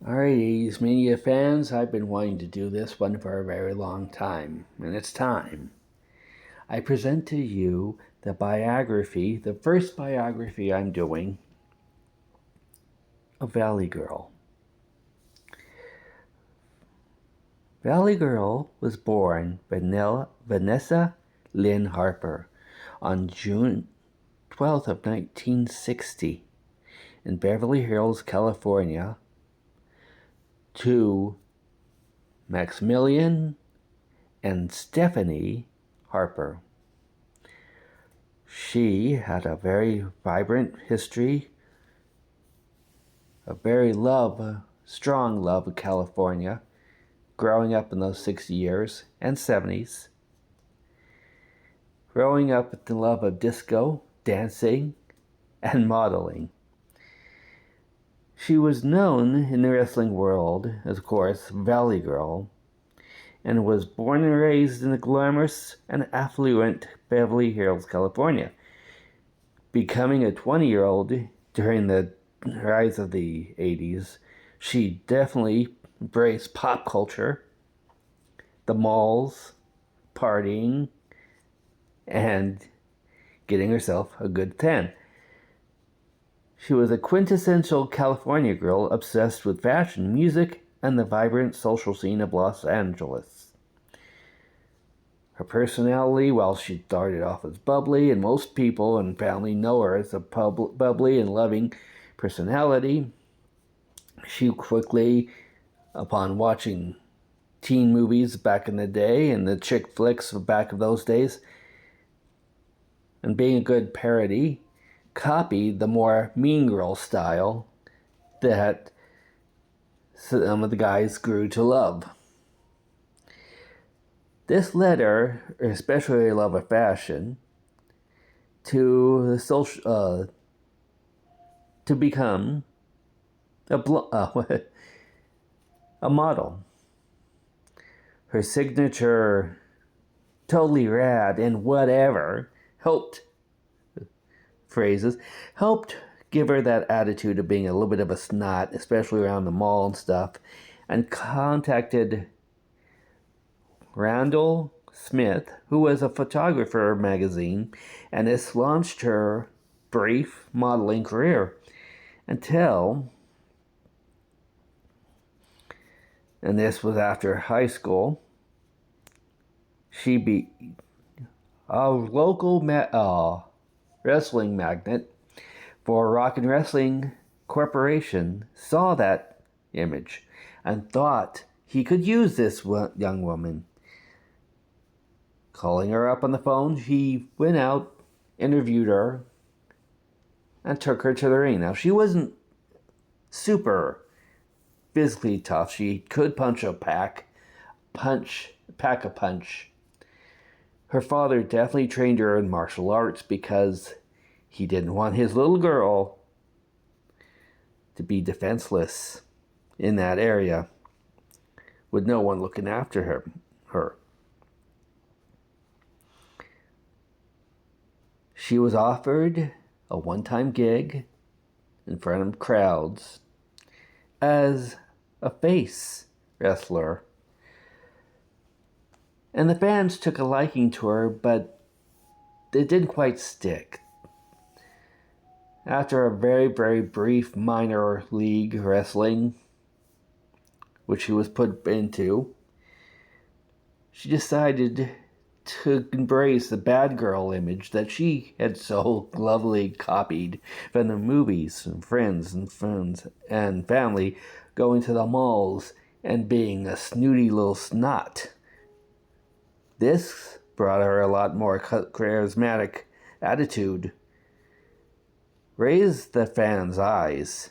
Alright, 80s Mania fans, I've been wanting to do this one for a very long time, and it's time. I present to you the biography, the first biography I'm doing of Valley Girl. Valley Girl was born Vanessa Lynn Harper on June 12th of 1960 in Beverly Hills, California, to Maximilian and Stephanie Harper. She had a very vibrant history, a very strong love of California, growing up in those 60 years and 70s. Growing up with the love of disco, dancing, and modeling. She was known in the wrestling world as, of course, Valley Girl, and was born and raised in the glamorous and affluent Beverly Hills, California, becoming a 20-year-old during the rise of the 80s. She definitely embraced pop culture, the malls, partying, and getting herself a good tan. She was a quintessential California girl obsessed with fashion, music, and the vibrant social scene of Los Angeles. Her personality, while she started off as bubbly, and most people and family know her as a bubbly and loving personality, she quickly, upon watching teen movies back in the day and the chick flicks back of those days, and being a good parody, copied the more Mean Girl style that some of the guys grew to love. This led her, especially her love of fashion, to become a model. Her signature "totally rad" and "whatever" helped give her that attitude of being a little bit of a snot, especially around the mall and stuff, and contacted Randall Smith, who was a photographer magazine, and this launched her brief modeling career until, and this was after high school, she beat a local wrestling magnate for Rock and Wrestling Corporation saw that image and thought he could use this young woman. Calling her up on the phone, he went out, interviewed her, and took her to the ring. Now, she wasn't super physically tough. She could pack a punch. Her father definitely trained her in martial arts because he didn't want his little girl to be defenseless in that area with no one looking after her. She was offered a one-time gig in front of crowds as a face wrestler. And the fans took a liking to her, but it didn't quite stick. After a very, very brief minor league wrestling, which she was put into, she decided to embrace the bad girl image that she had so lovely copied from the movies and friends and family, going to the malls and being a snooty little snot. This brought her a lot more charismatic attitude, raised the fans' eyes,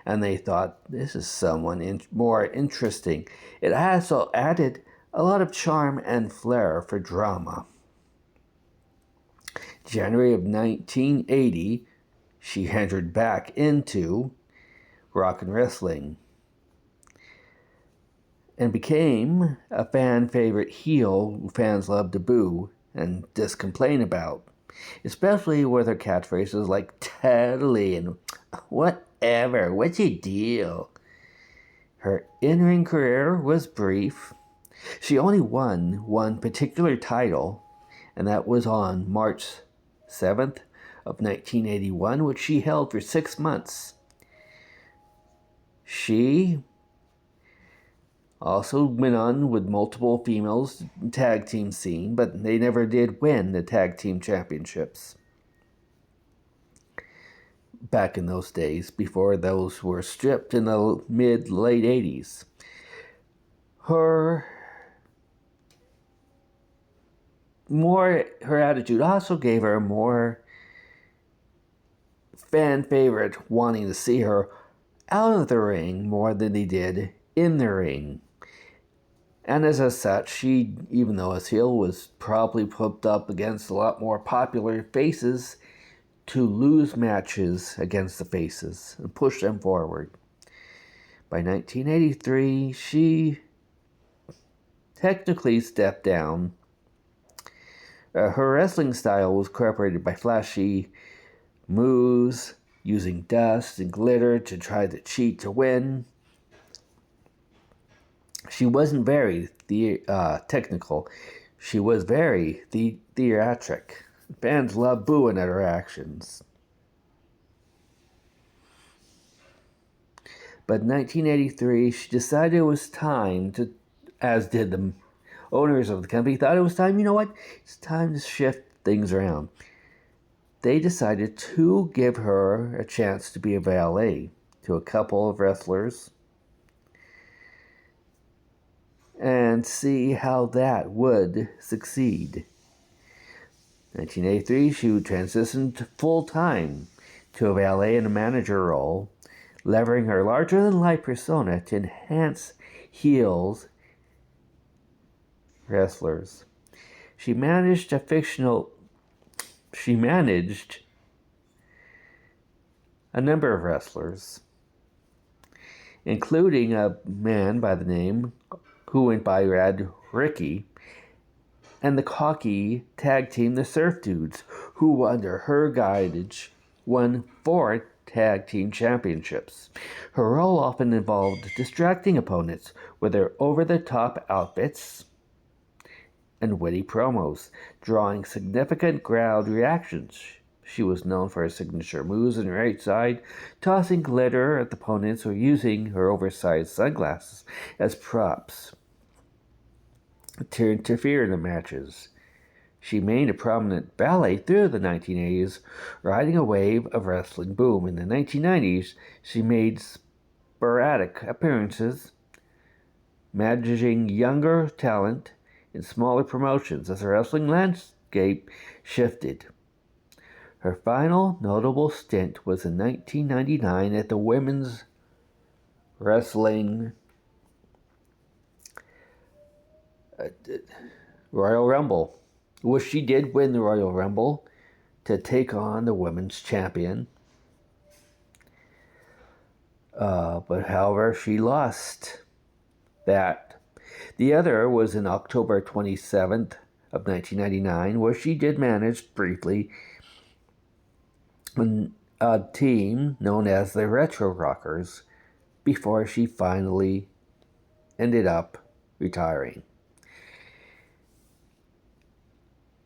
and they thought, this is someone more interesting. It also added a lot of charm and flair for drama. January of 1980, she entered back into rock and wrestling and became a fan favorite heel who fans loved to boo and just complain about, especially with her catchphrases like "totally" and "whatever, what's your deal?" Her in-ring career was brief. She only won one particular title, and that was on March 7th of 1981, which she held for 6 months. She also went on with multiple females tag team scene, but they never did win the tag team championships. Back in those days, before those were stripped in the mid-late 80s. Her attitude also gave her more fan favorite wanting to see her out of the ring more than they did in the ring. And as such, she, even though as heel, was probably put up against a lot more popular faces to lose matches against the faces and push them forward. By 1983, she technically stepped down. Her wrestling style was incorporated by flashy moves, using dust and glitter to try to cheat to win. She wasn't very technical. She was very theatric. Fans loved booing at her actions. But in 1983, she decided it was time to, as did the owners of the company, thought it was time, you know what? It's time to shift things around. They decided to give her a chance to be a valet to a couple of wrestlers and see how that would succeed. In 1983, she transitioned full-time to a valet and a manager role, leveraging her larger-than-life persona to enhance heels wrestlers. She managed a number of wrestlers, including a man by the name who went by Rad Ricky, and the cocky tag team, the Surf Dudes, who under her guidance won 4 tag team championships. Her role often involved distracting opponents with her over-the-top outfits and witty promos, drawing significant crowd reactions. She was known for her signature moves on the right side, tossing glitter at the opponents or using her oversized sunglasses as props to interfere in the matches. She remained a prominent ballet through the 1980s, riding a wave of wrestling boom. In the 1990s, she made sporadic appearances, managing younger talent in smaller promotions as the wrestling landscape shifted. Her final notable stint was in 1999 at the Women's Wrestling Royal Rumble, which she did win the Royal Rumble to take on the women's champion. But however, she lost that. The other was in October 27th of 1999, where she did manage briefly a team known as the Retro Rockers before she finally ended up retiring.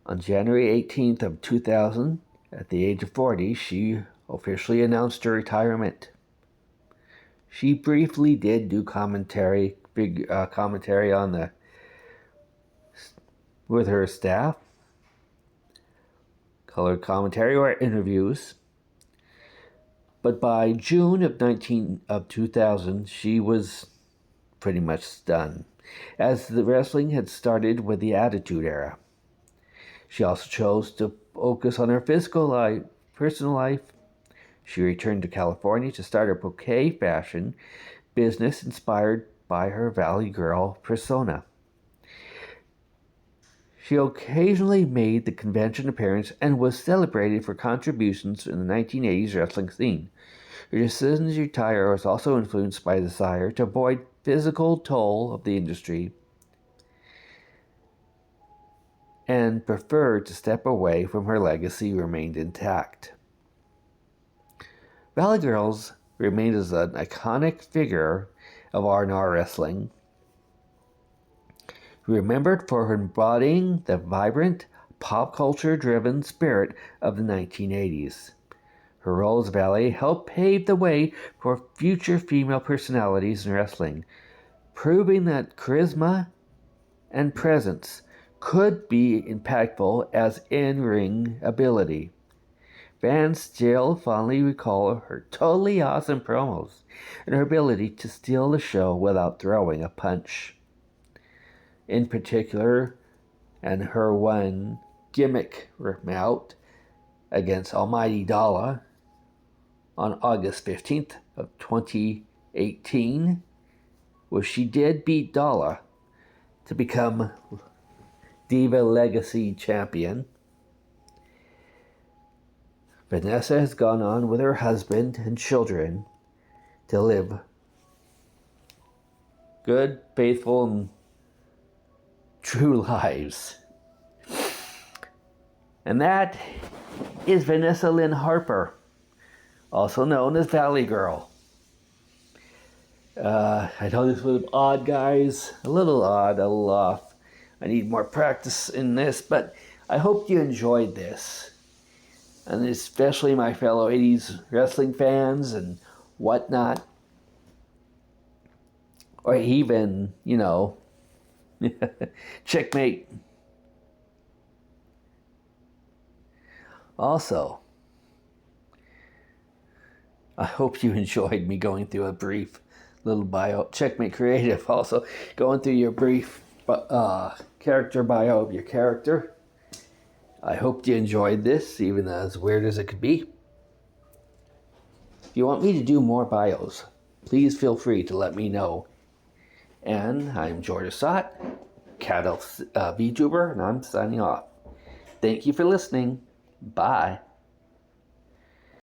On January 18th of 2000, at the age of 40, she officially announced her retirement. She briefly did do commentary on with her staff, colored commentary or interviews. But by June of 2000, she was pretty much done, as the wrestling had started with the Attitude Era. She also chose to focus on her personal life. She returned to California to start a bouquet fashion business inspired by her Valley Girl persona. She occasionally made the convention appearance and was celebrated for contributions in the 1980s wrestling scene. Her decision to retire was also influenced by a desire to avoid physical toll of the industry and preferred to step away from her legacy remained intact. Valley Girls remained as an iconic figure of R&R Wrestling. Remembered for embodying the vibrant, pop culture-driven spirit of the 1980s. Her role as Valley helped pave the way for future female personalities in wrestling, proving that charisma and presence could be impactful as in-ring ability. Fans still fondly recall her totally awesome promos and her ability to steal the show without throwing a punch. In particular, and her one gimmick bout against Almighty Dollar on August 15th of 2018, where she did beat Dollar to become Diva Legacy Champion. Vanessa has gone on with her husband and children to live good, faithful, and true lives. And that is Vanessa Lynn Harper, also known as Valley Girl. I know this was odd, guys. A little odd, a little off. I need more practice in this, but I hope you enjoyed this. And especially my fellow 80s wrestling fans and whatnot. Or even, Checkmate. Also, I hope you enjoyed me going through a brief little bio. Checkmate Creative also going through your brief character bio of your character. I hope you enjoyed this, even as weird as it could be. If you want me to do more bios, please feel free to let me know. And I'm George Assott, Cattle VTuber, and I'm signing off. Thank you for listening. Bye.